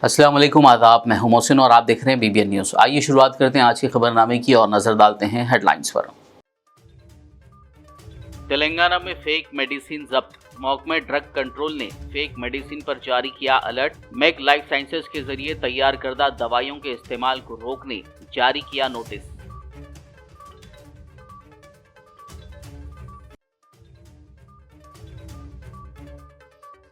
अस्सलाम वालेकुम, आदाब। मैं हूं मोहसिन और आप देख रहे हैं बीबीएन न्यूज़। आइए शुरुआत करते हैं आज के खबरनामे की और नजर डालते हैं हेडलाइंस पर। तेलंगाना में फेक मेडिसिन जब्त। महकमे ड्रग कंट्रोल ने फेक मेडिसिन पर जारी किया अलर्ट। मैक लाइफ साइंसेज के जरिए तैयार करदा दवाइयों के इस्तेमाल को रोकने जारी किया नोटिस।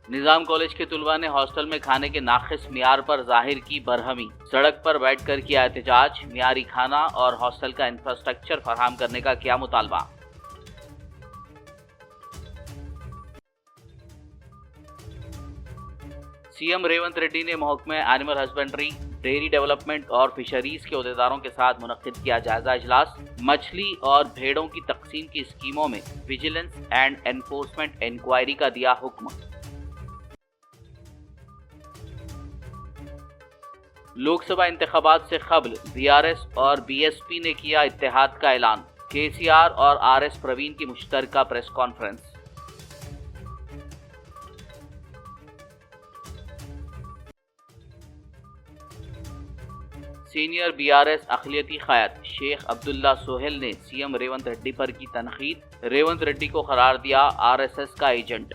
निजाम कॉलेज के तुलबा ने हॉस्टल में खाने के नाक़िस मियार पर जाहिर की बरहमी। सड़क पर बैठकर किया एहतजाज। मियारी खाना और हॉस्टल का इंफ्रास्ट्रक्चर फराहम करने का किया मुतालबा। सीएम रेवंत रेड्डी ने महकमे एनिमल हस्बेंड्री, डेयरी डेवलपमेंट और फिशरीज के अहदेदारों के साथ मुनक्किद किया जायजा इजलास। मछली और भेड़ों की तकसीम की स्कीमों में विजिलेंस एंड एनफोर्समेंट इंक्वायरी का दिया हुक्म। लोकसभा इंतखाबात से कबल बीआरएस और बीएसपी ने किया इत्तेहाद का ऐलान। केसीआर और आरएस प्रवीण की मुश्तरका प्रेस कॉन्फ्रेंस। सीनियर बीआरएस अखिलियती क़याद शेख अब्दुल्ला सोहेल ने सीएम रेवंत रेड्डी पर की तनकीद। रेवंत रेड्डी को करार दिया आरएसएस का एजेंट।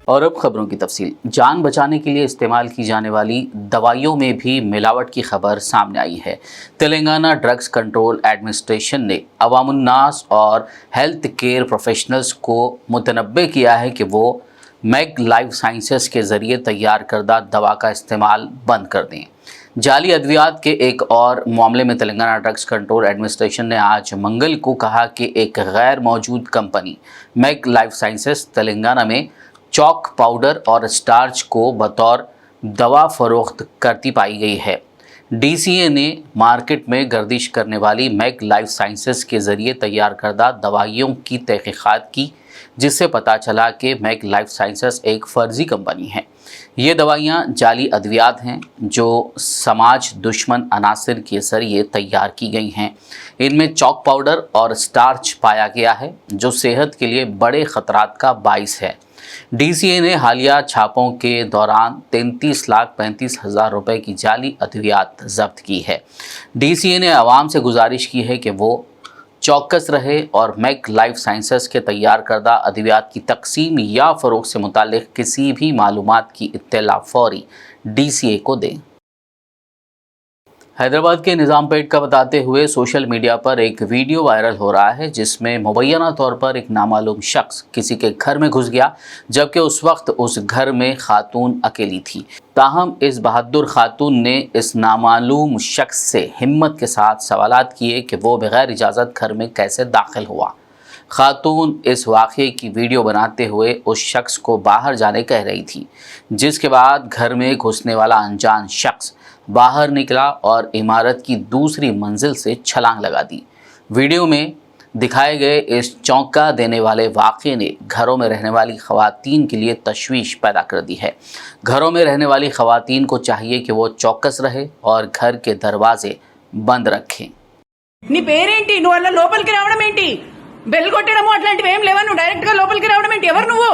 और अब खबरों की तफसील। जान बचाने के लिए इस्तेमाल की जाने वाली दवाइयों में भी मिलावट की खबर सामने आई है। तेलंगाना ड्रग्स कंट्रोल एडमिनिस्ट्रेशन ने अवामुन्नास और हेल्थ केयर प्रोफेशनल्स को मुतनब्बे किया है कि वो मैक लाइफ साइंसेज के ज़रिए तैयार करदा दवा का इस्तेमाल बंद कर दें। जाली अद्वियात के एक और मामले में तेलंगाना ड्रग्स कंट्रोल एडमिनिस्ट्रेशन ने आज मंगल को कहा कि एक गैर मौजूद company Mac life sciences Telangana में चॉक पाउडर और स्टार्च को बतौर दवा फरोख्त करती पाई गई है। डीसीए ने मार्केट में गर्दिश करने वाली मैक लाइफ साइंसेज के ज़रिए तैयार करदा दवाइयों की तहक़ीक़ात की, जिससे पता चला कि मैक लाइफ साइंसेज एक फ़र्ज़ी कंपनी है। ये दवाइयाँ जाली अद्वियात हैं जो समाज दुश्मन अनासिर के ज़रिए तैयार की गई हैं। इनमें चॉक पाउडर और स्टार्च पाया गया है जो सेहत के लिए बड़े ख़तरात का बाइस है। डीसीए ने हालिया छापों के दौरान 33,35,000 रुपए की जाली अद्वियात जब्त की है। डीसीए ने आवाम से गुजारिश की है कि वो चौकस रहे और मैक लाइफ साइंसेज के तैयार करदा अद्वियात की तकसीम या फ़रोग़ से मुताल्लिक़ किसी भी मालूमात की इत्तला फ़ौरी डीसीए को दें। हैदराबाद के निज़ामपेट का बताते हुए सोशल मीडिया पर एक वीडियो वायरल हो रहा है जिसमें मुबैना तौर पर एक नामालूम शख्स किसी के घर में घुस गया, जबकि उस वक्त उस घर में खातून अकेली थी। ताहम इस बहादुर खातून ने इस नामालूम शख्स से हिम्मत के साथ सवालात किए कि वो बग़ैर इजाज़त घर में कैसे दाखिल हुआ। खातून इस वाक़े की वीडियो बनाते हुए उस शख्स को बाहर जाने कह रही थी, जिसके बाद घर में घुसने वाला अनजान शख्स बाहर निकला और इमारत की दूसरी मंजिल से छलांग लगा दी। वीडियो में दिखाए गए इस चौंका देने वाले वाक़े ने घरों में रहने वाली ख़वातीन के लिए तशवीश पैदा कर दी है। घरों में रहने वाली ख़वातीन को चाहिए कि वो चौकस रहे और घर के दरवाजे बंद रखें। నీ పేరేంటి? నువ్వు అలా లోపలికి రావడం ఏంటి? బెల్ కొట్టడము అట్లాంటివి ఏం లేవా? నువ్వు డైరెక్ట్ గా లోపలికి రావడం ఏంటి? ఎవరు నువ్వు?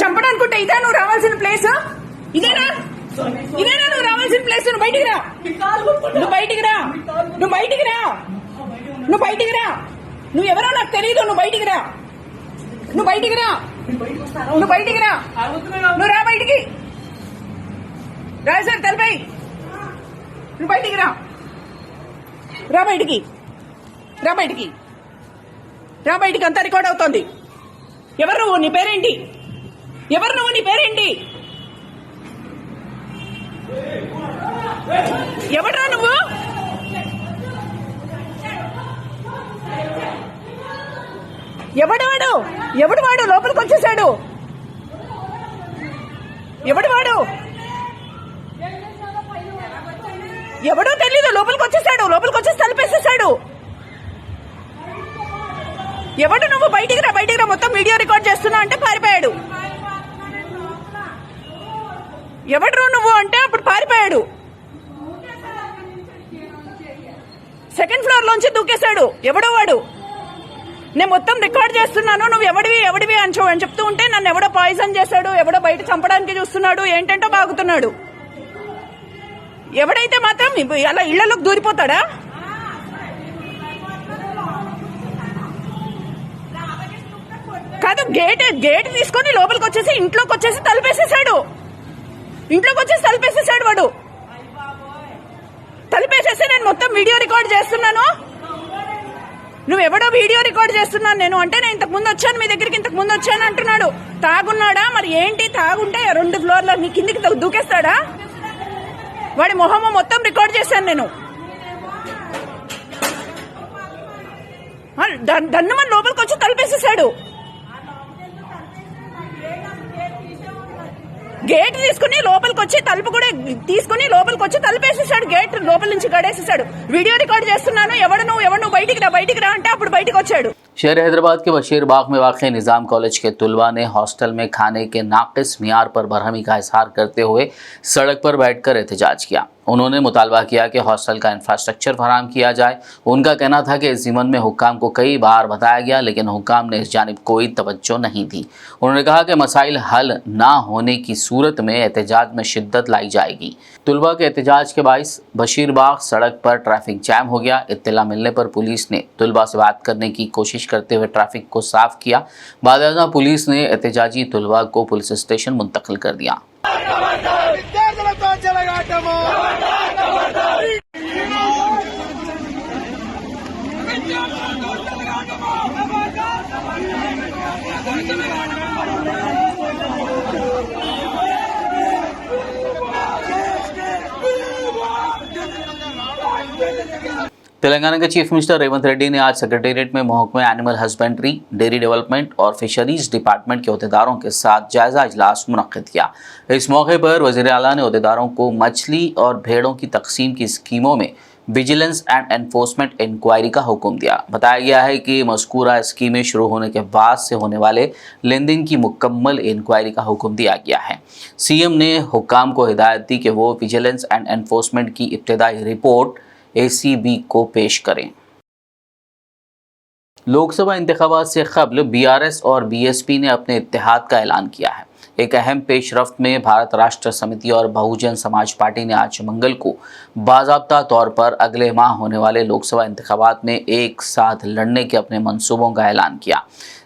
చంపడానుకుంటే ఇదే నువ్వు రావాల్సిన ప్లేస్? ఇదేనా నువ్వు రావాల్సిన ప్లేస్? నువ్వు బయటికి రా. నువ్వు ఎవరో నాకు తెలియదు. నువ్వు బయటికి రా. నువ్వు రా బయటికి. రాజార్ తలపై నువ్వు బయటికి రా. అంతా రికార్డ్ అవుతోంది. ఎవరు నువ్వు? నీ పేరేంటి? ఎవడ్రా నువ్వు? ఎవడు వాడు లోపలికి వచ్చేసాడు? ఎవడో తెలీదు. లోపలికి వచ్చేసి తలుపేసేసాడు. ఎవడు నువ్వు? బయటికి రా. మొత్తం వీడియో రికార్డ్ చేస్తున్నా అంటే పారిపోయాడు. ఎవడు నువ్వు అంటే అప్పుడు పారిపోయాడు. సెకండ్ ఫ్లోర్ లోంచి దూకేశాడు. ఎవడో వాడు? నేను మొత్తం రికార్డ్ చేస్తున్నాను. నువ్వు ఎవడివి అని చెప్తూ ఉంటే నన్ను ఎవడో పాయిజన్ చేశాడు, ఎవడో బయట చంపడానికి చూస్తున్నాడు, ఏంటంటో బాగుతున్నాడు. ఎవడైతే మాత్రం అలా ఇళ్లలోకి దూరిపోతాడా? కాదు, గేట్ తీసుకొని లోపలికి వచ్చేసి ఇంట్లోకి వచ్చేసి తలుపేసేసాడు. వాడు తలుపేసేసి నేను మొత్తం వీడియో రికార్డ్ చేస్తున్నాను. నువ్వెవడో వీడియో రికార్డ్ చేస్తున్నాను నేను అంటే, నేను ఇంతకు ముందు వచ్చాను మీ దగ్గరికి, ఇంతకు ముందు వచ్చాను అంటున్నాడు. తాగున్నాడా మరి ఏంటి? తాగుంటే 2 ఫ్లోర్ల నీ కిందికి దూకేస్తాడా? వాడి మొహము మొత్తం రికార్డ్ చేశాను నేను. దన్నుమని లోపలికి వచ్చి తలుపేసేసాడు. గేట్ తీసుకుని లోపలికి వచ్చి తలుపు కూడా తీసుకుని లోపలికి వచ్చి తలుపేసేసాడు. గేట్ లోపల నుంచి గడేసేసాడు. వీడియో రికార్డ్ చేస్తున్నాను, ఎవడు నువ్వు బయటికి రా అంటే అప్పుడు బయటికి వచ్చాడు. शहर हैदराबाद के बशीरबाग में वाक़ निज़ाम कॉलेज के तुलबा ने हॉस्टल में खाने के नाक़िस मियार पर बरहमी का इजहार करते हुए सड़क पर बैठकर एहतजाज किया। उन्होंने मुतालबा किया कि हॉस्टल का इंफ्रास्ट्रक्चर फराहम किया जाए। उनका कहना था कि इस ज़िमन में हुक्काम को कई बार बताया गया, लेकिन हुक्काम ने इस जानिब कोई तवज्जो नहीं दी। उन्होंने कहा कि मसाइल हल ना होने की सूरत में एहतजाज में शिद्दत लाई जाएगी। तुलबा के एहतजाज के बाइस बशीरबाग सड़क पर ट्रैफिक जैम हो गया। इत्तला मिलने पर पुलिस ने तुलबा से बात करने की कोशिश करते हुए ट्रैफिक को साफ किया। बाद पुलिस ने एहतजाजी तुलबा को पुलिस स्टेशन मुंतकिल कर दिया। तेलंगाना के चीफ मिनिस्टर रेवंत रेड्डी ने आज सेक्रेटेरिएट में महकमे एनिमल हस्बेंड्री, डेयरी डेवलपमेंट और फिशरीज डिपार्टमेंट के अहदेदारों के साथ जायजा इजलास मुनक्किद किया। इस मौके पर वज़ीर आला ने अहदेदारों को मछली और भेड़ों की तकसीम की स्कीमों में विजिलेंस एंड एनफोर्समेंट इंक्वायरी का हुक्म दिया। बताया गया है कि मज़कूरा स्कीमें शुरू होने के बाद से होने वाले लेन देन की मुकम्मल इंक्वायरी का हुक्म दिया गया है। सीएम ने हुक्काम को हिदायत दी कि वो विजिलेंस एंड एनफोर्समेंट की इब्तदाई रिपोर्ट ACB को पेश करें। लोकसभा इंतखाबात से कबल BRS और BSP ने अपने इत्तेहाद का ऐलान किया है। एक अहम पेशरफ्त में भारत राष्ट्र समिति और बहुजन समाज पार्टी ने आज मंगल को बाज़ाब्ता तौर पर अगले माह होने वाले लोकसभा इंतखाबात में एक साथ लड़ने के अपने मंसूबों का ऐलान किया।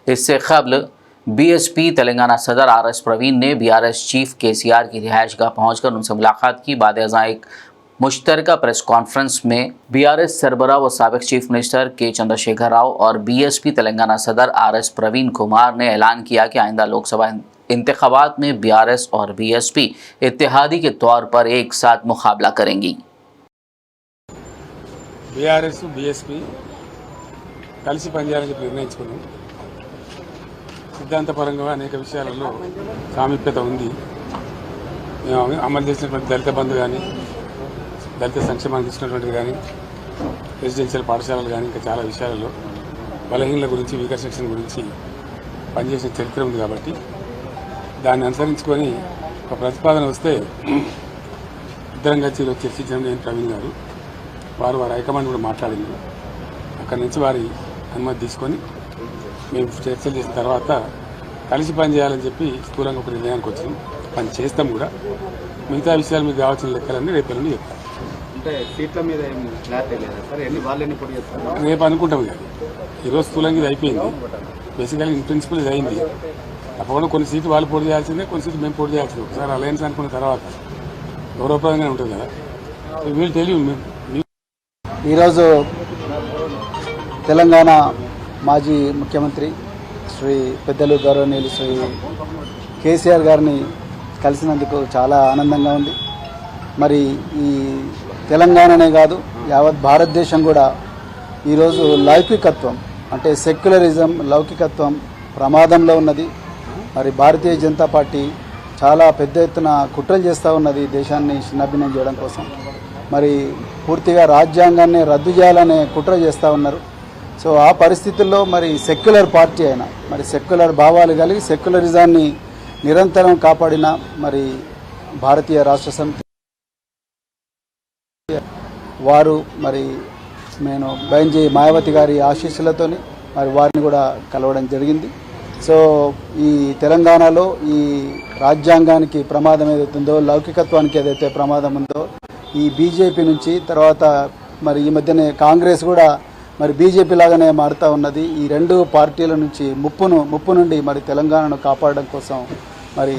इससे कबल BSP तेलंगाना सदर RS प्रवीण ने BRS चीफ KCR की रिहाइशगाह पहुँचकर उनसे मुलाकात की। बाद एक मुश्तरका प्रेस कॉन्फ्रेंस में BRS सरबराह व साबिक chief minister K Chandrashekhar Rao और BSP तेलंगाना सदर RS प्रवीण कुमार ने ऐलान किया कि आइंदा लोकसभा इंतखाबात में BRS और BSP इत्तेहादी के तौर पर एक साथ मुकाबला करेंगी। BRS BSP కలిసి పనిచేయాలని చెప్పి నిర్ణయించుకున్నాం. సిద్ధాంతపరంగా అనేక విషయాలలో సామీప్యత ఉంది. మేము అమలు చేసినటువంటి దళిత బంధు కానీ, దళిత సంక్షేమానికి ఇచ్చినటువంటిది కానీ, రెసిడెన్షియల్ పాఠశాలలు కానీ, ఇంకా చాలా విషయాలలో బలహీనల గురించి, వీకర్ సెక్షన్ గురించి పనిచేసిన చరిత్ర ఉంది. కాబట్టి దాన్ని అనుసరించుకొని ఒక ప్రతిపాదన వస్తే ఇద్దరం కలిసి చర్చించడం నేను ప్రవీణ్ గారు, వారి హైకమాండ్ కూడా మాట్లాడింది. అక్కడి నుంచి వారి అనుమతి తీసుకొని మేము చర్చలు చేసిన తర్వాత కలిసి పనిచేయాలని చెప్పి స్థూలంగా ఒక నిర్ణయానికి వచ్చినాం. పని చేస్తాం కూడా. మిగతా విషయాలు మీకు కావాల్సిన లెక్కలన్నీ రేపు చెప్తాం. రేపు అనుకుంటాం. ఇక ఈరోజు స్థూలంగా ఇది అయిపోయింది. బేసికల్గా ఇన్ ప్రిన్సిపల్ ఇది అయింది. తప్పకుండా కొన్ని సీట్లు వాళ్ళు పోటీ చేయాల్సిందే, కొన్ని సీట్లు మేము పోటీ చేయాల్సిందే. ఒకసారి అలయన్స్ అనుకున్న తర్వాత గౌరవప్రదంగానే ఉంటుంది కదా. వీళ్ళు తెలియదు. ఈరోజు తెలంగాణ మాజీ ముఖ్యమంత్రి శ్రీ పెద్దలు గౌరవనీయులు శ్రీ కేసీఆర్ గారిని కలిసినందుకు చాలా ఆనందంగా ఉంది. మరి ఈ తెలంగాణనే కాదు, యావత్ భారతదేశం కూడా ఈరోజు లౌకికత్వం అంటే సెక్యులరిజం, లౌకికత్వం ప్రమాదంలో ఉన్నది. మరి భారతీయ జనతా పార్టీ చాలా పెద్ద ఎత్తున కుట్రలు చేస్తూ ఉన్నది దేశాన్ని చిన్నభిన్నం చేయడం కోసం. మరి పూర్తిగా రాజ్యాంగాన్ని రద్దు చేయాలనే కుట్ర చేస్తూ ఉన్నారు. సో ఆ పరిస్థితుల్లో మరి సెక్యులర్ పార్టీ అయినా, మరి సెక్యులర్ భావాలు కలిగి సెక్యులరిజాన్ని నిరంతరం కాపాడిన మరి భారతీయ రాష్ట్ర సమితి వారు, మరి నేను బైంజీ మాయావతి గారి ఆశీస్సులతోని మరి వారిని కూడా కలవడం జరిగింది. సో ఈ తెలంగాణలో ఈ రాజ్యాంగానికి ప్రమాదం ఏదైతే ఉందో, లౌకికత్వానికి ఏదైతే ప్రమాదం ఉందో, ఈ బీజేపీ నుంచి తర్వాత మరి ఈ మధ్యనే కాంగ్రెస్ కూడా మరి బీజేపీ లాగానే మారుతూ ఉన్నది. ఈ రెండు పార్టీల నుంచి ముప్పు నుండి మరి తెలంగాణను కాపాడడం కోసం మరి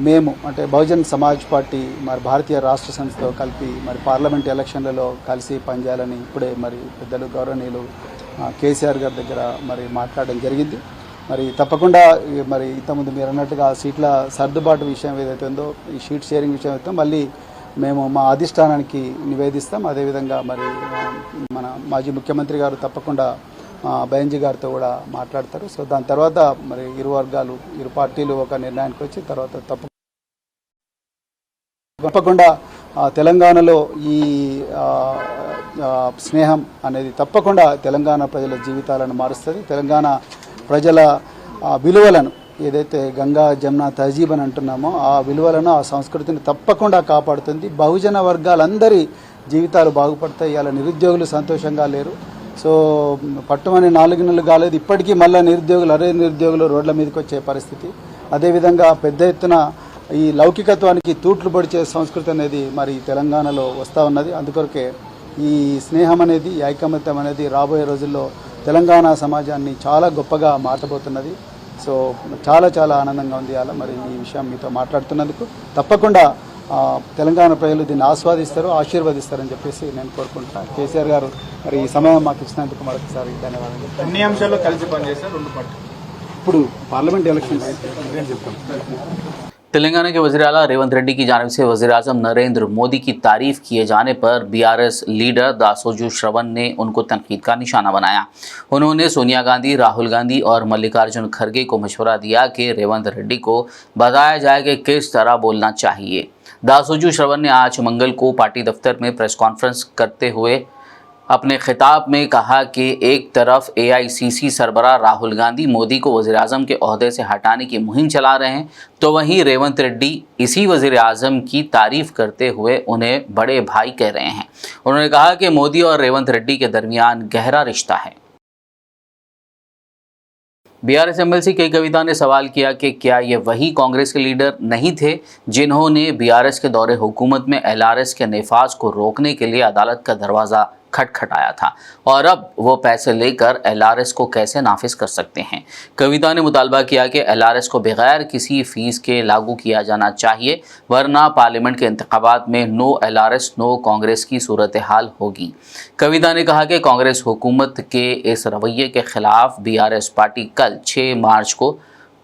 మేము అంటే బహుజన్ సమాజ్ పార్టీ మరి భారతీయ రాష్ట్ర సమితితో కలిపి మరి పార్లమెంట్ ఎలక్షన్లలో కలిసి పనిచేయాలని ఇప్పుడే మరి పెద్దలు గౌరవనీయులు కేసీఆర్ గారి దగ్గర మరి మాట్లాడడం జరిగింది. మరి తప్పకుండా మరి ఇంతకుముందు మీరు అన్నట్టుగా సీట్ల సర్దుబాటు విషయం ఏదైతే ఉందో, ఈ షీట్ షేరింగ్ విషయం అయితే మళ్ళీ మేము మా అధిష్టానానికి నివేదిస్తాం. అదేవిధంగా మరి మన మాజీ ముఖ్యమంత్రి గారు తప్పకుండా బెంజీ గారితో కూడా మాట్లాడతారు. సో దాని తర్వాత మరి ఇరు వర్గాలు ఇరు పార్టీలు ఒక నిర్ణయానికి వచ్చి తర్వాత తప్పకుండా తెలంగాణలో ఈ స్నేహం అనేది తప్పకుండా తెలంగాణ ప్రజల జీవితాలను మారుస్తుంది. తెలంగాణ ప్రజల విలువలను ఏదైతే గంగా జమున తహజీబ్ అని అంటున్నామో ఆ విలువలను ఆ సంస్కృతిని తప్పకుండా కాపాడుతుంది. బహుజన వర్గాలందరి జీవితాలు బాగుపడతాయి. ఇలా నిరుద్యోగులు సంతోషంగా లేరు. సో పట్టుమని 4 నెలలు కాలేదు, ఇప్పటికీ మళ్ళీ నిరుద్యోగులు రోడ్ల మీదకి వచ్చే పరిస్థితి. అదేవిధంగా పెద్ద ఎత్తున ఈ లౌకికత్వానికి తూట్లు పొడిచే సంస్కృతి అనేది మరి తెలంగాణలో వస్తూ ఉన్నది. అందుకొరకే ఈ స్నేహం అనేది, ఈ ఐకమత్యం అనేది రాబోయే రోజుల్లో తెలంగాణ సమాజాన్ని చాలా గొప్పగా మార్చబోతున్నది. సో చాలా చాలా ఆనందంగా ఉంది అలా మరి ఈ విషయం మీతో మాట్లాడుతున్నందుకు. తప్పకుండా తెలంగాణ ప్రజలు దీన్ని ఆస్వాదిస్తారు, ఆశీర్వదిస్తారని చెప్పేసి నేను కోరుకుంటున్నాను. కేసీఆర్ గారు మరి ఈ సమయం మాకు ఇచ్చినందుకు మరొకసారి ధన్యవాదాలు. అన్ని అంశాల్లో కలిసి పనిచేస్తారు రెండు పార్టీలు. ఇప్పుడు పార్లమెంట్ ఎలక్షన్స్ చెప్తాం. तेलंगाना के वज़ीर आला रेवंत रेड्डी की जानिब से वज़ीर आज़म नरेंद्र मोदी की तारीफ किए जाने पर बीआरएस लीडर दासोजू श्रवण ने उनको तनकीद का निशाना बनाया। उन्होंने सोनिया गांधी, राहुल गांधी और मल्लिकार्जुन खड़गे को मशवरा दिया कि रेवंत रेड्डी को बताया जाए कि किस तरह बोलना चाहिए। दासोजू श्रवण ने आज मंगल को पार्टी दफ्तर में प्रेस कॉन्फ्रेंस करते हुए अपने खिताब में कहा कि एक तरफ एआईसीसी सरबराह राहुल गांधी मोदी को वज़ीर आज़म के ओहदे से हटाने की मुहिम चला रहे हैं, तो वहीं रेवंत रेड्डी इसी वज़ीर आज़म की तारीफ करते हुए उन्हें बड़े भाई कह रहे हैं। उन्होंने कहा कि मोदी और रेवंत रेड्डी के दरमियान गहरा रिश्ता है। बीआरएस एमएलसी के कविता ने सवाल किया कि क्या ये वही कांग्रेस के लीडर नहीं थे जिन्होंने बीआरएस के दौरे हुकूमत में एलआरएस के नफाज को रोकने के लिए अदालत का दरवाज़ा खटखटाया था, और अब वो पैसे लेकर एलआरएस को कैसे नाफिज कर सकते हैं। कविता ने मुतालबा किया कि एलआरएस को बगैर किसी फीस के लागू किया जाना चाहिए, वरना पार्लियामेंट के इंतखाबात में नो एलआरएस नो कांग्रेस की सूरत हाल होगी। कविता ने कहा कि कांग्रेस हुकूमत के इस रवैये के खिलाफ बीआरएस पार्टी कल 6 मार्च को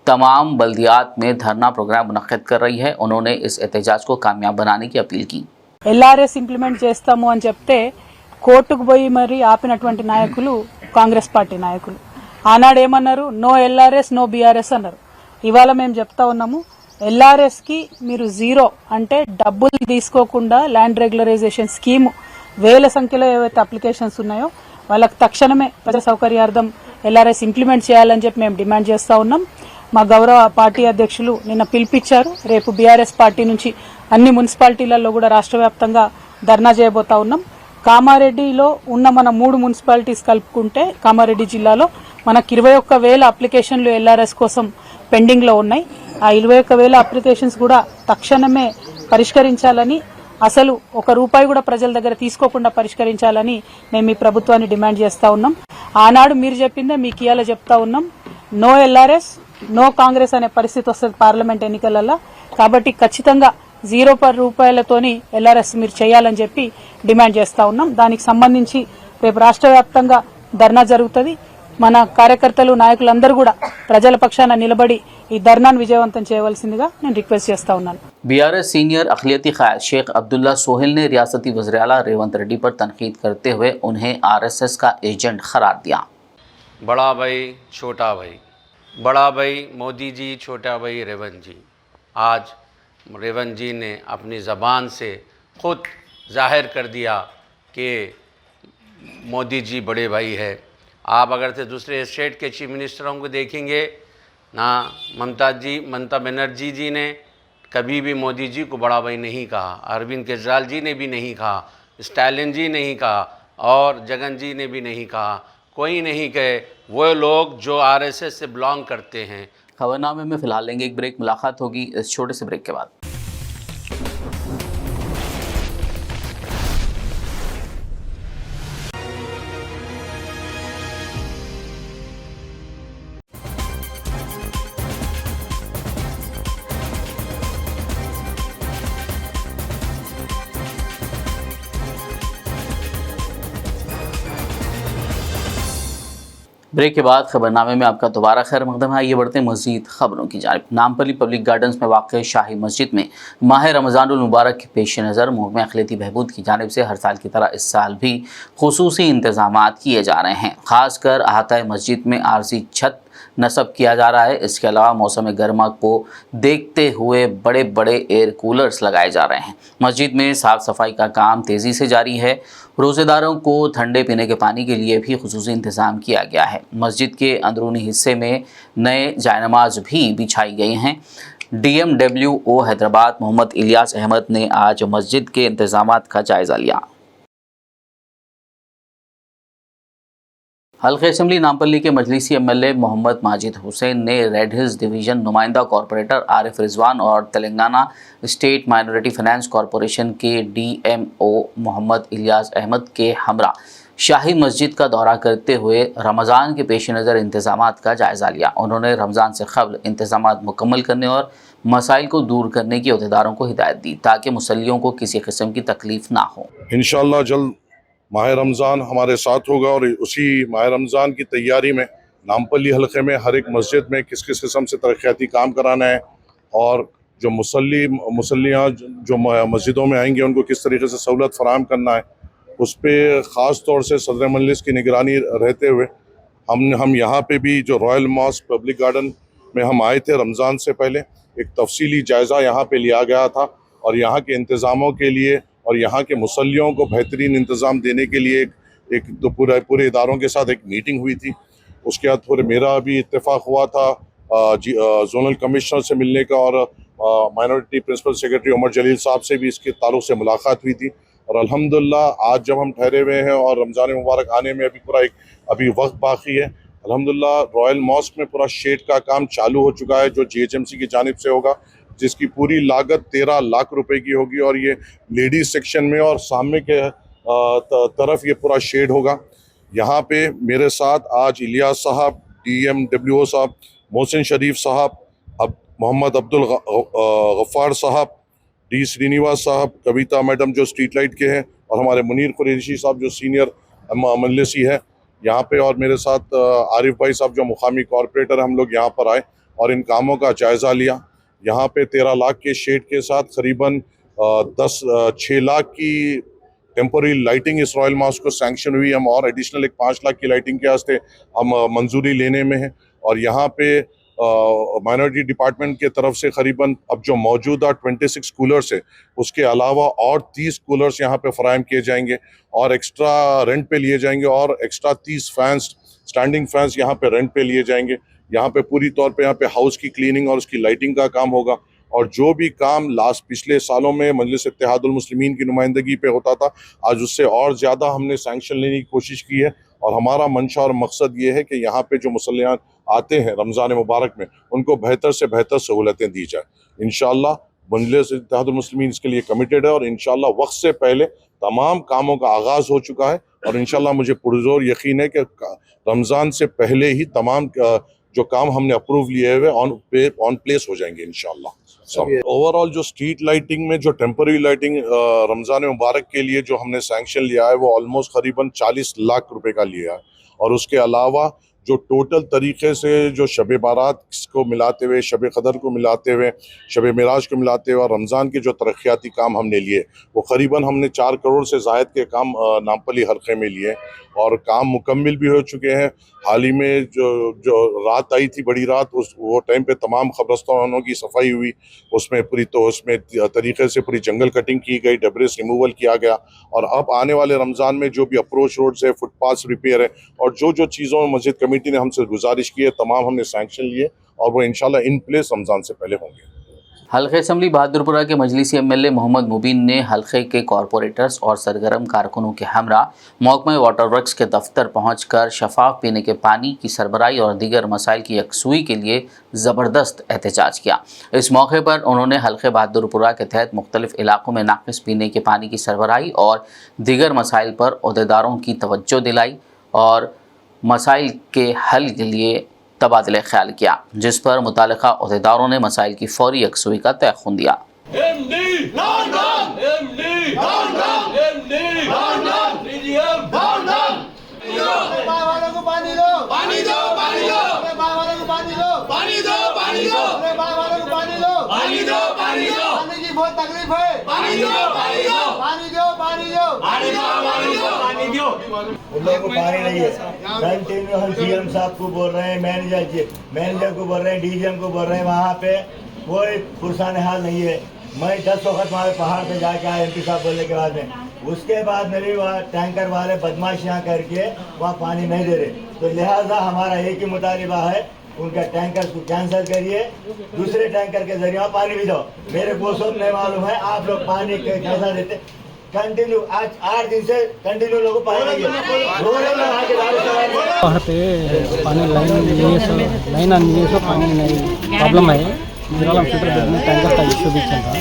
तमाम बल्दियात में धरना प्रोग्राम मुनक्किद कर रही है। उन्होंने इस एहतजाज को कामयाब बनाने की अपील की। ఎల్ఆర్ఎస్ ఇంప్లిమెంట్ చేస్తాము అని చెప్తే కోర్టుకు పోయి మరి ఆపినటువంటి నాయకులు కాంగ్రెస్ పార్టీ నాయకులు. ఆనాడు ఏమన్నారు? నో ఎల్ఆర్ఎస్ నో బీఆర్ఎస్ అన్నారు. ఇవాళ మేము చెప్తా ఉన్నాము, ఎల్ఆర్ఎస్ కి మీరు జీరో అంటే డబ్బులు తీసుకోకుండా ల్యాండ్ రెగ్యులరైజేషన్ స్కీమ్ వేల సంఖ్యలో ఏవైతే అప్లికేషన్స్ ఉన్నాయో వాళ్ళకి తక్షణమే ప్రజల సౌకర్యార్థం ఎల్ఆర్ఎస్ ఇంప్లిమెంట్ చేయాలని చెప్పి మేము డిమాండ్ చేస్తా ఉన్నాం. మా గౌరవ పార్టీ అధ్యక్షులు నిన్న పిలిపించారు. రేపు బీఆర్ఎస్ పార్టీ నుంచి అన్ని మున్సిపాలిటీలలో కూడా రాష్ట్ర వ్యాప్తంగా ధర్నా చేయబోతా ఉన్నాం. కామారెడ్డిలో ఉన్న మన 3 మున్సిపాలిటీస్ కలుపుకుంటే కామారెడ్డి జిల్లాలో మనకు 21,000 అప్లికేషన్లు ఎల్ఆర్ఎస్ కోసం పెండింగ్ లో ఉన్నాయి. ఆ 21,000 అప్లికేషన్స్ కూడా తక్షణమే పరిష్కరించాలని, అసలు ₹1 కూడా ప్రజల దగ్గర తీసుకోకుండా పరిష్కరించాలని మేము ఈ ప్రభుత్వాన్ని డిమాండ్ చేస్తా ఉన్నాం. ఆనాడు మీరు చెప్పిందే మీకు ఇయాల చెప్తా ఉన్నాం, నో ఎల్ఆర్ఎస్ నో కాంగ్రెస్ అనే పరిస్థితి వస్తుంది పార్లమెంట్ ఎన్నికలలో. కాబట్టి ఖచ్చితంగా ₹0 ఎల్ఆర్ఎస్ మీరు చేయాలని చెప్పి డిమాండ్ చేస్తా ఉన్నాం. దానికి సంబంధించి రేపు రాష్ట్ర వ్యాప్తంగా ధర్నా జరుగుతుంది. మన కార్యకర్తలు నాయకులందరూ కూడా ప్రజల పక్షాన నిలబడి ఈ ధర్నాను విజయవంతం చేయవలసిందిగా నేను రిక్వెస్ట్ చేస్తా ఉన్నాను. बीआरएस सीनियर अखिलती क़ायद शेख अब्दुल्ला सोहेल ने रियासती वज़ीर आला रेवंत रेड्डी पर तनकीद करते हुए उन्हें आरएसएस का एजेंट करार दिया। बड़ा भाई छोटा भाई, बड़ा भाई मोदी जी, छोटा भाई रेवंत जी। आज रेवंत जी ने अपनी ज़बान से ख़ुद ज़ाहिर कर दिया कि मोदी जी बड़े भाई है। आप अगर से दूसरे स्टेट के चीफ मिनिस्टरों को देखेंगे ना, ममता बनर्जी जी ने कभी भी मोदी जी को बड़ा भाई नहीं कहा, अरविंद केजरीवाल जी ने भी नहीं कहा, स्टालिन जी नहीं कहा और जगन जी ने भी नहीं कहा, कोई नहीं कहे वो लोग जो आरएसएस से बिलोंग करते हैं। खबरनामे में फिलहाल लेंगे एक ब्रेक। मुलाकात होगी इस छोटे से ब्रेक के बाद। ब्रेक के बाद खबरनामे में आपका दोबारा खैर मकदम है। ये बढ़ते हैं मज़ीद खबरों की जानिब। नामपल्ली पब्लिक गार्डन्स में वाक़ शाही मस्जिद में माह रमज़ानुल मुबारक के पेश नज़र महकमा अक़लियती बहबूद की जानिब से हर साल की तरह इस साल भी खुसूसी इंतज़ामात किए जा रहे हैं। ख़ासकर अहाता मस्जिद में आरसी छत नस्ब किया जा रहा है। इसके अलावा मौसम गर्मा को देखते हुए बड़े बड़े एयर कूलर्स लगाए जा रहे हैं। मस्जिद में साफ़ सफाई का काम तेज़ी से जारी है। रोज़ेदारों को ठंडे पीने के पानी के लिए भी खुसूसी इंतज़ाम किया गया है। मस्जिद के अंदरूनी हिस्से में नए जायनमाज भी बिछाई गई हैं। DMWO हैदराबाद मोहम्मद इलियास अहमद ने आज मस्जिद के इंतज़ामात का जायज़ा लिया। हल्के असम्बली नामपल्ली के मजलिसी MLA मोहम्मद माजिद हुसैन ने रेड हिल्स डिवीज़न नुमाइंदा कॉरपोरेटर आरिफ रिजवान और Telangana state minority finance corporation के DMO मोहम्मद इलियास अहमद के हमरा शाही मस्जिद का दौरा करते हुए रमज़ान के पेश नज़र इंतज़ामात का जायज़ा लिया। उन्होंने रमज़ान से क़ब्ल इंतज़ामात मुकम्मल करने और मसाइल को दूर करने की अहदेदारों को हिदायत दी ताकि मुसल्लियों को किसी किस्म की तकलीफ़ ना हो। इंशाअल्लाह जल्द माह रमज़ान हमारे साथ होगा और उसी माह रमज़ान की तैयारी में नामपल्ली हलके में हर एक मस्जिद में किस किस किस्म से तरक्याती काम कराना है और जो मुसल्लियाँ जो मस्जिदों में आएंगे उनको किस तरीके से सहूलत फराहम करना है, उस पर ख़ास तौर से सदर मजलिस की निगरानी रहते हुए हम यहाँ पे भी जो रॉयल मॉस्क पब्लिक गार्डन में हम आए थे रमज़ान से पहले एक तफसीली जायज़ा यहाँ पे लिया गया था और यहाँ के इंतज़ामों के लिए और यहाँ के मुसल्लियों को बेहतरीन इंतज़ाम देने के लिए एक तो पूरे इदारों के साथ एक मीटिंग हुई थी। उसके बाद फिर मेरा भी इत्तेफाक हुआ था जोनल कमिश्नर से मिलने का और माइनॉरिटी प्रिंसिपल सेक्रेटरी उमर जलील साहब से भी इसके ताल्लुक़ से मुलाकात हुई थी। और अल्हम्दुलिल्लाह आज जब हम ठहरे हुए हैं और रमज़ान मुबारक आने में अभी वक्त बाकी है, अल्हम्दुलिल्लाह रॉयल मॉस्क में पूरा शेड का काम चालू हो चुका है जो GHMC की जानिब से होगा, जिसकी पूरी लागत 13 लाख रुपए की होगी और ये लेडीज सेक्शन में और सामने के तरफ ये पूरा शेड होगा। यहाँ पे मेरे साथ आज इलियास साहब, DMWO साहब, मोहसिन शरीफ साहब, मोहम्मद अब्दुल गफ्फार साहब, D श्रीनिवास साहब, कविता मैडम जो स्ट्रीट लाइट के हैं और हमारे मुनीर कुरैशी साहब जो सीनियर मजलिसी है यहाँ पे, और मेरे साथ आरिफ भाई साहब जो मुकामी कॉरपोरेटर, हम लोग यहाँ पर आए और इन कामों का जायज़ा लिया। यहाँ पे 13 लाख के शेड के साथ करीबन 6 लाख की टेम्पोररी लाइटिंग इस रॉयल मॉस्क को सैंक्शन हुई। हम और एडिशनल एक 5 लाख की लाइटिंग के वास्ते हम मंजूरी लेने में हैं। और यहाँ पे माइनॉरिटी डिपार्टमेंट के तरफ से करीबन अब जो मौजूदा 26 कूलर्स है उसके अलावा और 30 कूलर्स यहाँ पे फराहम किए जाएंगे और एक्स्ट्रा रेंट पे लिए जाएंगे और एक्स्ट्रा 30 फैंस, स्टैंडिंग फैंस यहाँ पे रेंट पे लिए जाएंगे। यहाँ पे पूरी तौर पे यहाँ पे हाउस की क्लीनिंग और उसकी लाइटिंग का काम होगा और जो भी काम पिछले सालों में मजलिस इत्तेहादुल मुस्लिमीन की नुमाइंदगी पे होता था, आज उससे और ज़्यादा हमने सैंक्शन लेने की कोशिश की है। और हमारा मंशा और मकसद ये है कि यहाँ पे जो मुसल्लियान आते हैं रमज़ान मुबारक में उनको बेहतर से बेहतर सहूलतें दी जाए। इंशाअल्लाह मजलिस इत्तेहादुल मुस्लिमीन इसके लिए कमिटेड है और इंशाअल्लाह वक्त से पहले तमाम कामों का आगाज़ हो चुका है और इंशाअल्लाह मुझे पुरजोर यकीन है कि रमज़ान से पहले ही तमाम जो काम हमने अप्रूव लिए हुए ऑन प्लेस हो जाएंगे इंशाअल्लाह। ओवरऑल जो स्ट्रीट लाइटिंग में जो टेम्पररी लाइटिंग रमज़ान मुबारक के लिए जो हमने सैंक्शन लिया है वो ऑलमोस्ट करीबन 40 लाख रुपए का लिया है और उसके अलावा जो टोटल तरीके से जो शब बारात को मिलाते हुए, शब कदर को मिलाते हुए, शब मिराज को मिलाते हुए और रमज़ान के जो तरक्याती काम हमने लिए वो करीबन हमने 4 करोड़ से ज़ायद के काम नामपल्ली हल्के में लिए और काम मुकम्मिल भी हो चुके हैं। हाल ही में जो रात आई थी, बड़ी रात, वो टाइम पे तमाम कब्रस्तानों की सफाई हुई, उसमें उसमें तरीके से पूरी जंगल कटिंग की गई, डेब्रिस रिमूवल किया गया और अब आने वाले रमज़ान में जो भी अप्रोच रोड्स है, फुटपाथ रिपेयर है और जो चीज़ों में मस्जिद कमेटी ने हमसे गुजारिश की है तमाम हमने सैंक्शन लिए और वो इंशाल्लाह इन प्लेस रमज़ान से पहले होंगे। हल्के असम्बली बहादुरपुरा के मजलिसी एमएलए मोहम्मद मुबीन ने हल्के के कॉरपोरेटर्स और सरगर्म कारकुनों के हमरा महकमा वाटर वर्क्स के दफ्तर पहुंचकर शफाफ पीने के पानी की सरबराही और दीगर मसाइल की यकसुई के लिए ज़बरदस्त एहतजाज किया। इस मौके पर उन्होंने हल्के बहादुरपुरा के तहत मुख्तलिफ इलाकों में नाकिस पीने के पानी की सरबराही और दीगर मसाइल पर ओहदेदारों की तवज्जो दिलाई और मसाइल के हल के लिए तबादला ख्याल किया, जिस पर मुतालिका ओहदेदारों ने मसाइल की फौरी यकसुई का तयख्खुन दिया। बहुत तकलीफ है, पानी दो, पानी दो, पानी दो, पानी दो, पानी दो, पानी दो, पानी दो। उन लोगों को पानी नहीं है। कंटिन्यू हम सीएम साहब को बोल रहे हैं, मैनेजर को बोल रहे हैं, डीजीएम को बोल रहे हैं, वहाँ पे कोई पुरसान हाल नहीं है। मैं 10 वक्त वहाँ पहाड़ पे जाके आया एमपी साहब बोलने के बाद में, उसके बाद मेरे वहाँ टैंकर वाले बदमाशियाँ करके वहाँ पानी नहीं दे रहे, तो लिहाजा हमारा एक ही मुतालिबा है, उनका टैंकर को कैंसिल करिए, दूसरे टैंकर के जरिए पानी भी दो। मेरे को सब नहीं मालूम है आप लोग पानी कैसा देते। कंटिन्यू आज 8 दिन से कंटिन्यू लोगों को पानी नहीं है। वहाँ पे पानी लाइन नहीं सो पानी नहीं प्रॉब्लम है। मिरालम फिल्टर में टैंकर का इशू भी चल रहा है,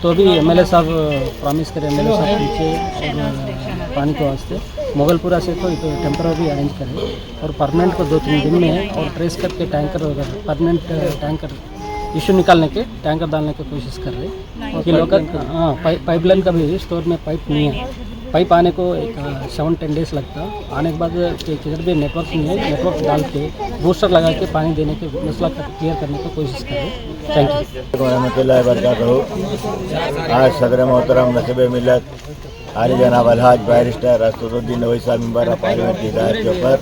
तो अभी एमएलए साहब प्रॉमिस करें, एमएलए साहब पीछे और पानी के वास्ते मोगलपुरा से तो टेम्पररी अरेंज करें और परमानेंट को 2-3 दिन में और ट्रेस करके टैंकर परमानेंट टैंकर इशू निकालने के टैंकर डालने की कोशिश कर रहे हैं कि लोकल पाइपलाइन का भी स्टोर में पाइप नहीं है। पाइप आने को एक 7-10 डेज लगता, आने के बाद किधर भी नेटवर्क नहीं है, नेटवर्क डाल के बूस्टर लगा के पानी देने के मसला क्लियर करने की कोशिश करें। Thank you. रहमतुल्लाहि बरकातहू। आज सदर मोहतरम नसीब मिल्लत आली जनाब अलहाज बैरिस्टर असदुद्दीन नवी साहब मेंबर ऑफ पार्लियामेंट की हिदायत के ऊपर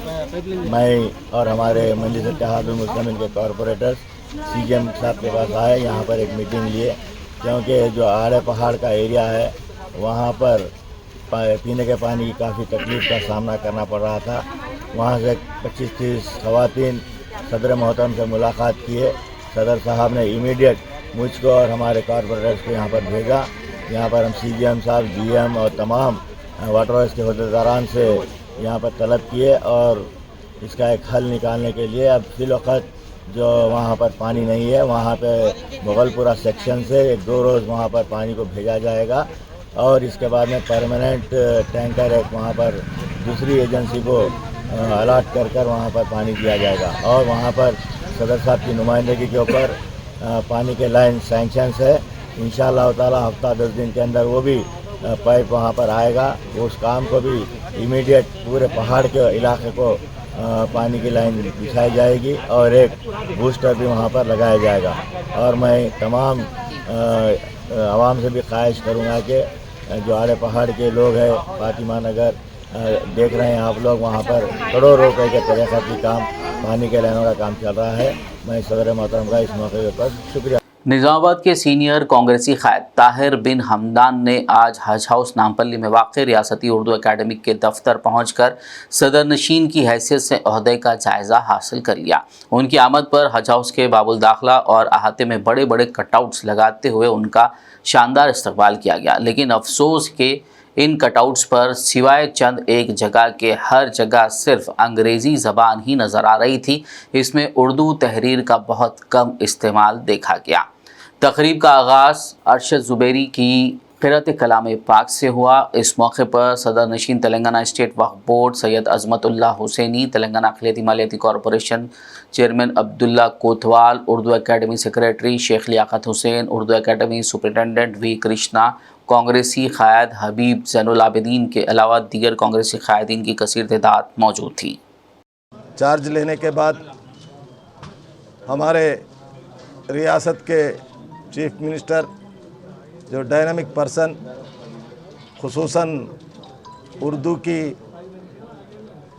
मैं और हमारे मजलिस इत्तेहादुल मुस्लिमीन के कॉरपोरेटर्स सीएम साहब के पास आए, यहाँ पर एक मीटिंग लिए, क्योंकि जो आड़े पहाड़ का एरिया है वहाँ पर पीने के पानी की काफ़ी तकलीफ़ का सामना करना पड़ रहा था। वहाँ से 25-30 ख़वातीन सदर मोहतरम से मुलाकात किए। सदर साहब ने इमीडिएट मुझको और हमारे कॉरपोरेटर्स को यहाँ पर भेजा। यहाँ पर हम सीजीएम साहब, जीएम और तमाम वाटर वर्क्स के अहदेदारान से यहाँ पर तलब किए और इसका एक हल निकालने के लिए अब फिलवक़्त जो वहाँ पर पानी नहीं है, वहाँ पे मुगलपुरा सेक्शन से 1-2 रोज़ वहाँ पर पानी को भेजा जाएगा और इसके बाद में परमानेंट टैंकर एक वहाँ पर दूसरी एजेंसी को अलाट कर वहाँ पर पानी दिया जाएगा और वहाँ पर सदर साहब की नुमाइंदगी के ऊपर पानी के लाइन सैंक्शंस है। इंशाअल्लाह ताला हफ्ता 10 दिन के अंदर वो भी पाइप वहाँ पर आएगा। उस काम को भी इमीडिएट पूरे पहाड़ के इलाके को पानी की लाइन बिछाई जाएगी और एक बूस्टर भी वहाँ पर लगाया जाएगा। और मैं तमाम आवाम से भी ख्वाहिश करूँगा कि जो आड़े पहाड़ के लोग हैं, फातिमा नगर देख रहे हैं आप लोग, वहाँ पर करोड़ों रुपए के तरीक़ाती काम पानी के लाइनों का काम चल रहा है। मैं सदर मोहतरम का इस मौके पर शुक्रिया। निज़ामाबाद के सीनियर कांग्रेसी क़ायद ताहिर बिन हमदान ने आज हज हाउस नामपल्ली में वाक़ रियासती उर्दू अकेडमी के दफ्तर पहुंचकर सदर नशीन की हैसियत से ओहदे का जायज़ा हासिल कर लिया। उनकी आमद पर हज हाउस के बाबुल दाखिला और अहाते में बड़े बड़े कटआउट्स लगाते हुए उनका शानदार इस्तकबाल किया गया, लेकिन अफसोस के इन कटआउट्स पर सिवाय चंद एक जगह के हर जगह सिर्फ अंग्रेज़ी ज़बान ही नज़र आ रही थी। इसमें उर्दू तहरीर का बहुत कम इस्तेमाल देखा गया। तकरीब का आगाज़ अरशद ज़ुबैरी की क़िरात कलाम पाक से हुआ। इस मौके पर सदर नशीन तेलंगाना स्टेट वक्फ बोर्ड सैयद अज़मतुल्लाह हुसैनी, तेलंगाना अक़लियती मालियाती corporation chairman Abdullah Kotwal, Urdu academy secretary Sheikh Liaquat Hussain, Urdu academy superintendent V Krishna, कांग्रेसी क़ायद हबीब ज़ैनुल आबिदीन के अलावा दीगर कांग्रेसी क़ायदीन की कसीर तादाद मौजूद थी। चार्ज लेने के बाद हमारे रियासत के चीफ मिनिस्टर जो डायनामिक पर्सन, खुसूसन उर्दू की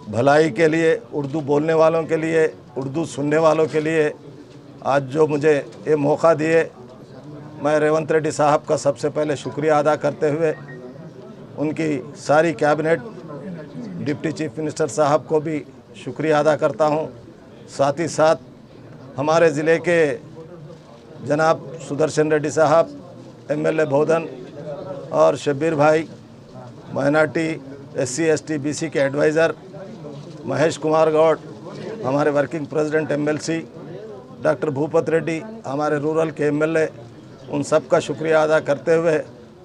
भलाई के लिए, उर्दू बोलने वालों के लिए, उर्दू सुनने वालों के लिए आज जो मुझे ये मौका दिए, मैं रेवंत रेड्डी साहब का सबसे पहले शुक्रिया अदा करते हुए उनकी सारी कैबिनेट, डिप्टी चीफ मिनिस्टर साहब को भी शुक्रिया अदा करता हूँ। साथ ही साथ हमारे ज़िले के जनाब सुदर्शन रेड्डी साहब, MLA भोदन और शब्बीर भाई, माइनॉरिटी SC ST BC के एडवाइज़र महेश कुमार गौड़, हमारे working president MLC, doctor Bhupat Reddy, हमारे रूरल के MLA, उन सब का शुक्रिया अदा करते हुए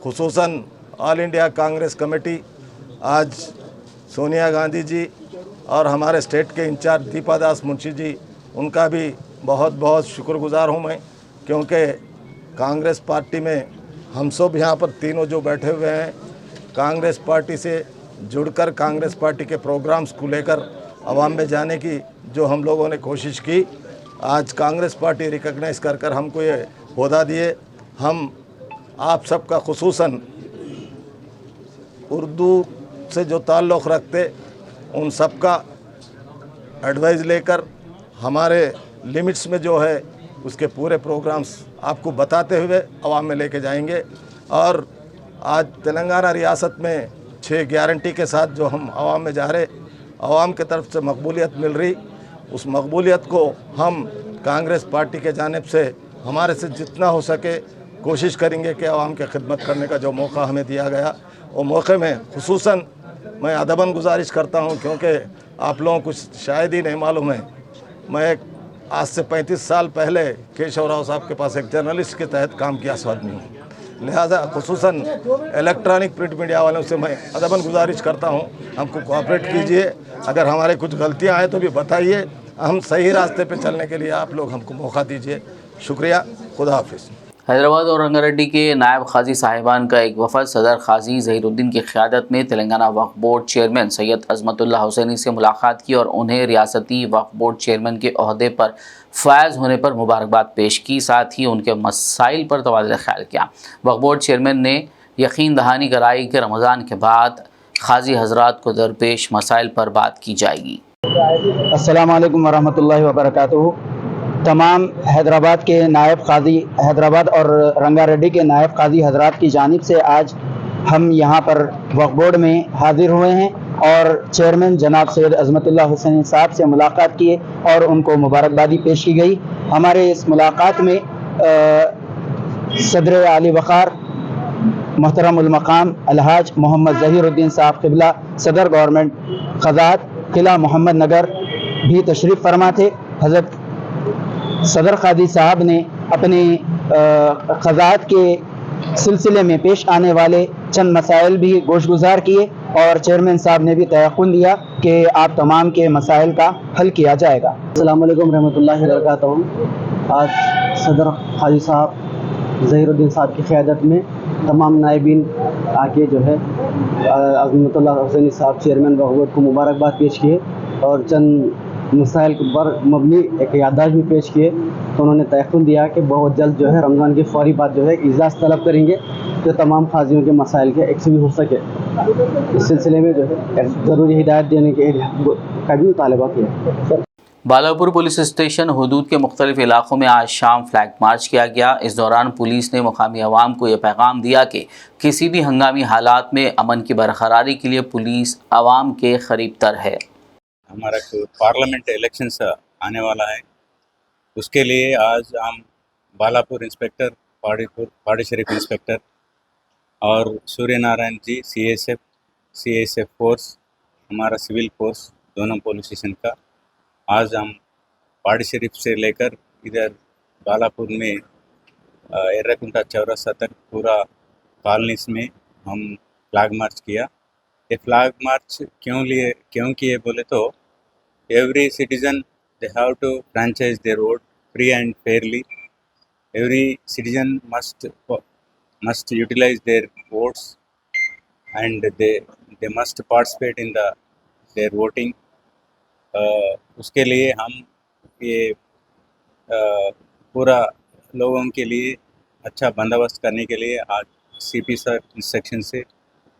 खुसूसन ऑल इंडिया कांग्रेस कमेटी, आज सोनिया गांधी जी और हमारे स्टेट के इंचार्ज दीपा दास मुंशी जी, उनका भी बहुत बहुत शुक्रगुजार हूँ मैं, क्योंकि कांग्रेस पार्टी में हम सब यहाँ पर तीनों जो बैठे हुए हैं, कांग्रेस पार्टी से जुड़कर कांग्रेस पार्टी के प्रोग्राम्स को लेकर आवाम में जाने की जो हम लोगों ने कोशिश की, आज कांग्रेस पार्टी रिकग्नाइज़ कर हमको ये ओहदा दिए। हम आप सबका खुसूसन उर्दू से जो ताल्लुक़ रखते उन सब का एडवाइस लेकर हमारे लिमिट्स में जो है उसके पूरे प्रोग्राम्स आपको बताते हुए आवाम में लेके जाएंगे। और आज तेलंगाना रियासत में 6 गारंटी के साथ जो हम आवाम में जा रहे, आवाम की तरफ से मकबूलियत मिल रही, उस मकबूलियत को हम कांग्रेस पार्टी के जानिब से हमारे से जितना हो सके कोशिश करेंगे कि आवाम की खिदमत करने का जो मौका हमें दिया गया, वो मौके में खुसूसन मैं अदबन गुजारिश करता हूँ, क्योंकि आप लोगों को शायद ही नहीं मालूम है, मैं आज से 35 साल पहले केशव राव साहब के पास एक जर्नलिस्ट के तहत काम किया आदमी हूँ। लिहाजा खुसूसन इलेक्ट्रॉनिक प्रिंट मीडिया वालों से मैं अदबन गुजारिश करता हूँ, हमको कोऑपरेट कीजिए, अगर हमारे कुछ गलतियाँ आए तो भी बताइए, हम सही रास्ते पे चलने के लिए आप लोग हमको मौका दीजिए। शुक्रिया, खुदा हाफिज़। हैदराबाद और रंगारेड्डी के नायब खाजी साहिबान का एक वफद सदर खाजी ज़हीरुद्दीन की क़यादत में तेलंगाना वक्फ बोर्ड चेयरमैन सैयद अज़मतुल्लाह हुसैनी से मुलाकात की और उन्हें रियासती वक्फ बोर्ड चेयरमैन के ओहदे पर फ़ायज़ होने पर मुबारकबाद पेश की, साथ ही उनके मसाइल पर तबादला ख्याल किया। वक्फ बोर्ड चेयरमैन ने यकीन दहानी कराई कि रमज़ान के बाद खाजी हज़रात को दरपेश मसाइल पर बात की जाएगी। अस्सलाम वालेकुम वरहमतुल्लाहि वबरकातुहू। तमाम हैदराबाद के नायब काजी, हैदराबाद और रंगारेड्डी के नायब काजी हजरात की जानिब से आज हम यहाँ पर वक्फ बोर्ड में हाजिर हुए हैं और चेयरमैन जनाब सैयद अज़मतुल्लाह हुसैनी साहब से मुलाकात किए और उनको मुबारकबादी पेश की गई। हमारे इस मुलाकात में सदर आली वक़ार मोहतरमुल मकाम अलहाज मोहम्मद ज़हीरुद्दीन साहब क़िबला सदर गवर्नमेंट ख़ज़ात किला मोहम्मद नगर भी तशरीफ़ फरमा थे। हज़रत सदर कादी साहब ने अपने ख़ज़ात के सिलसिले में पेश आने वाले चंद मसाइल भी गोशगुजार किए और चेयरमैन साहब ने भी तयक़ुन दिया कि आप तमाम के मसाइल का हल किया जाएगा। अस्सलाम वालेकुम रहमतुल्लाहि व बरकातहू। आज सदर कादी साहब ज़हीरुद्दीन साहब की क़यादत में तमाम नायबीन आके जो है अज़मतुल्लाह हुसैनी साहब चेयरमैन वक्फ बोर्ड को मुबारकबाद पेश किए और चंद मसाइल पर मबनी एक याददाश्त भी पेश किए। तो उन्होंने तयक़ुन दिया कि बहुत जल्द जो है रमज़ान के फौरी बाद जो है इजाज़ तलब करेंगे तो तमाम खाजियों के मसाइल के एक से भी हो सके। इस सिलसिले में जो है ज़रूरी हिदायत देने के का भी मुतालबा किया। बालापुर पुलिस स्टेशन हुदूद के मुख्तलिफ इलाक़ों में आज शाम फ्लैग मार्च किया गया। इस दौरान पुलिस ने मुकामी अवाम को यह पैगाम दिया कि किसी भी हंगामी हालात में अमन की बरकरारी के लिए पुलिस अवाम के करीब तर है। हमारा पार्लियामेंट इलेक्शंस आने वाला है, उसके लिए आज हम बालापुर इंस्पेक्टर, पहाड़ी शरीफ इंस्पेक्टर और सूर्य नारायण जी CSF फोर्स, हमारा सिविल फोर्स, दोनों पुलिस स्टेशन का आज हम पहाड़ी शरीफ से लेकर इधर बालापुर में एर्रकुंटा चौरासा तक पूरा कॉलोनीज में हम फ्लैग मार्च किया। ये फ्लैग मार्च क्यों किए बोले तो every citizen they have to franchise their vote free and fairly. Every citizen must utilize their votes and they must participate in their voting. उसके लिए हम ये पूरा लोगों के लिए अच्छा बंदोबस्त करने के लिए आज CP सर इंस्ट्रक्शन से,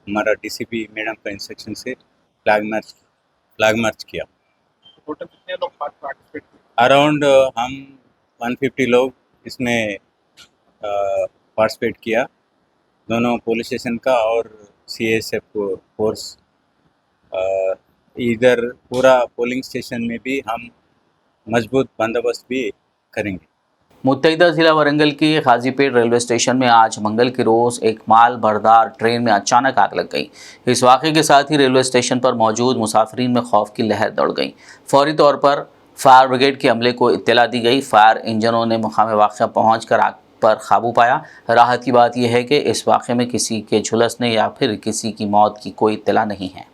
हमारा DCP मैडम का इंस्ट्रक्शन से फ्लैग मार्च किया। टोटल कितने लोग पार्टिसिपेट किए? अराउंड हम 150 लोग इसमें पार्टिसिपेट किया, दोनों पुलिस स्टेशन का और CSF फोर्स। इधर पूरा पोलिंग स्टेशन में भी हम मजबूत बंदोबस्त भी करेंगे। मुत्तहिदा जिला वारंगल के गाजीपेट रेलवे स्टेशन में आज मंगल के रोज़ एक माल बरदार ट्रेन में अचानक आग लग गई। इस वाक़े के साथ ही रेलवे स्टेशन पर मौजूद मुसाफिरीन में खौफ की लहर दौड़ गई। फौरी तौर पर फायर ब्रिगेड के अमले को इत्तला दी गई। फायर इंजनों ने मुकाम वाक़या पहुँचकर आग पर काबू पाया। राहत की बात यह है कि इस वाक़े में किसी के झुलसने या फिर किसी की मौत की कोई इत्तला नहीं है।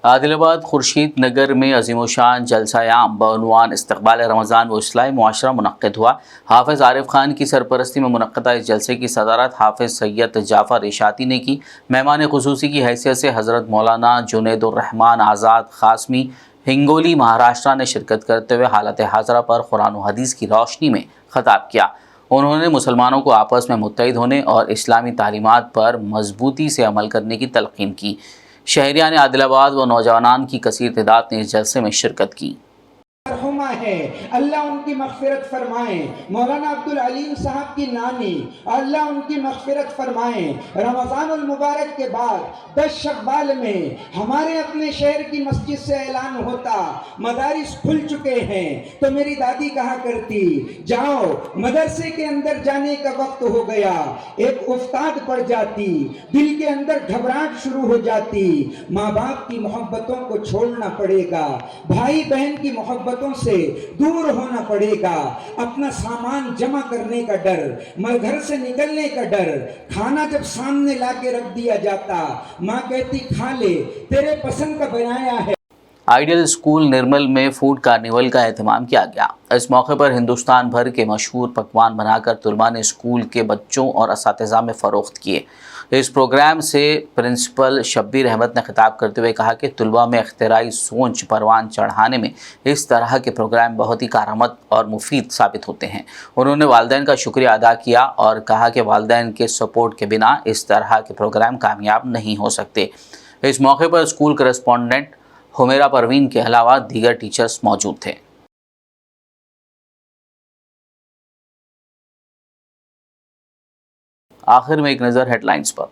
आदिलाबाद खुर्शीद नगर में अज़ीमुशान जलसा-ए-आम बउनवान इस्तक़बाल रमज़ान व इस्लाही मुआशरा मुनक़्क़िद हुआ। हाफ़िज़ आरिफ खान की सरपरस्ती में मुनक़्क़दा इस जलसे की सदारत हाफ़िज़ सैयद जाफ़र इशाती ने की। मेहमान ख़ुसूसी की हैसियत से हज़रत मौलाना जुनैदुर्रहमान आज़ाद ख़ासमी हिंगोली महाराष्ट्र ने शिरकत करते हुए हालत हाज़रा पर कुरान व हदीस की रोशनी में ख़िताब किया। उन्होंने मुसलमानों को आपस में मुत्तहिद होने और इस्लामी तालीमात पर मजबूती से अमल करने की तलक़ीन की। शहरियान आदिलाबाद व नौजवान की कसीर तादाद ने इस जलसे में शिरकत की। मरहुमा है, अल्लाह उनकी मग़फ़िरत फरमाए। मौलाना अब्दुल अलीम साहब की नानी, अल्लाह उनकी मग़फ़िरत फरमाए। रमज़ानुल मुबारक के बाद 10 शव्वाल में हमारे अपने शहर की मस्जिद से ऐलान होता मदारिस खुल चुके हैं, तो मेरी दादी कहा करती, जाओ मदरसे के अंदर जाने का वक्त हो गया। एक उस्ताद पड़ जाती, दिल के अंदर घबराहट शुरू हो जाती। माँ बाप की मोहब्बतों को छोड़ना पड़ेगा, भाई बहन की मोहब्बतों से दूर होना पड़ेगा। अपना सामान जमा करने का डर, घर से निकलने का डर। खाना जब सामने लाके रख दिया जाता, माँ कहती खा ले, तेरे पसंद का बनाया है। आइडियल स्कूल निर्मल में फूड कार्निवल का एहतमाम किया गया। इस मौके पर हिंदुस्तान भर के मशहूर पकवान बनाकर तुलबा ने स्कूल के बच्चों और असातिज़ा में फ़रोख्त किए। इस प्रोग्राम से प्रिंसिपल शब्बीर अहमद ने खिताब करते हुए कहा कि तुलबा में इख्तिराई सोच परवान चढ़ाने में इस तरह के प्रोग्राम बहुत ही कारआमद और मुफीद साबित होते हैं। उन्होंने वालिदैन का शुक्रिया अदा किया और कहा कि वालिदैन के सपोर्ट के बिना इस तरह के प्रोग्राम कामयाब नहीं हो सकते। इस मौके पर स्कूल करस्पॉन्डेंट हुमेरा परवीन के अलावा दीगर टीचर्स मौजूद थे। आखिर में एक नज़र हेडलाइंस पर।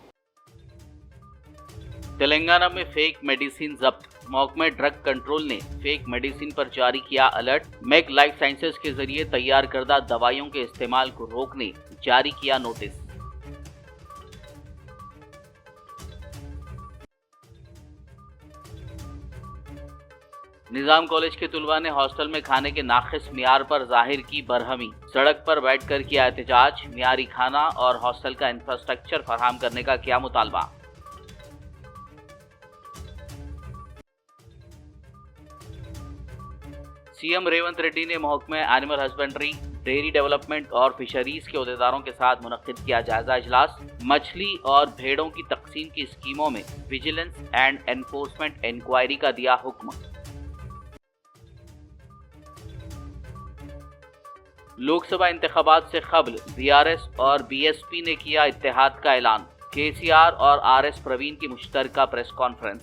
तेलंगाना में फेक मेडिसिन जब्त। महकमे ड्रग कंट्रोल ने फेक मेडिसिन पर जारी किया अलर्ट। मेक लाइफ साइंसेज के जरिए तैयार करदा दवाइयों के इस्तेमाल को रोकने जारी किया नोटिस। निजाम कॉलेज के तुलबा ने हॉस्टल में खाने के नाक़िस मियार पर जाहिर की बरहमी। सड़क पर बैठकर किया एहतजाज। मियारी खाना और हॉस्टल का इंफ्रास्ट्रक्चर फराहम करने का किया मुतालबा। सीएम रेवंत रेड्डी ने महकमे एनिमल हस्बेंड्री, डेयरी डेवलपमेंट और फिशरीज के अहदेदारों के साथ मुनक्किद किया जायजा इजलास। मछली और भेड़ों की तकसीम की स्कीमों में विजिलेंस एंड एनफोर्समेंट इंक्वायरी का दिया हुक्म। लोकसभा इंतखाबात से कबल बीआरएस और बीएसपी ने किया इत्तेहाद का ऐलान। केसीआर और आरएस प्रवीण की मुश्तरका प्रेस कॉन्फ्रेंस।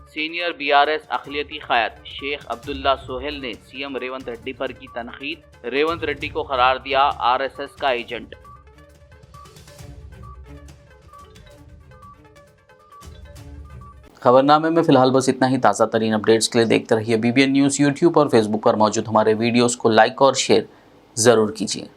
सीनियर बीआरएस अखिलियती क़याद शेख अब्दुल्ला सोहेल ने सीएम रेवंत रेड्डी पर की तनकीद। रेवंत रेड्डी को करार दिया आरएसएस का एजेंट। खबरनामे में फिलहाल बस इतना ही। ताज़ा तरीन अपडेट्स के लिए देखते रहिए बीबीएन न्यूज़। यूट्यूब और फेसबुक पर मौजूद हमारे वीडियोस को लाइक और शेयर ज़रूर कीजिए।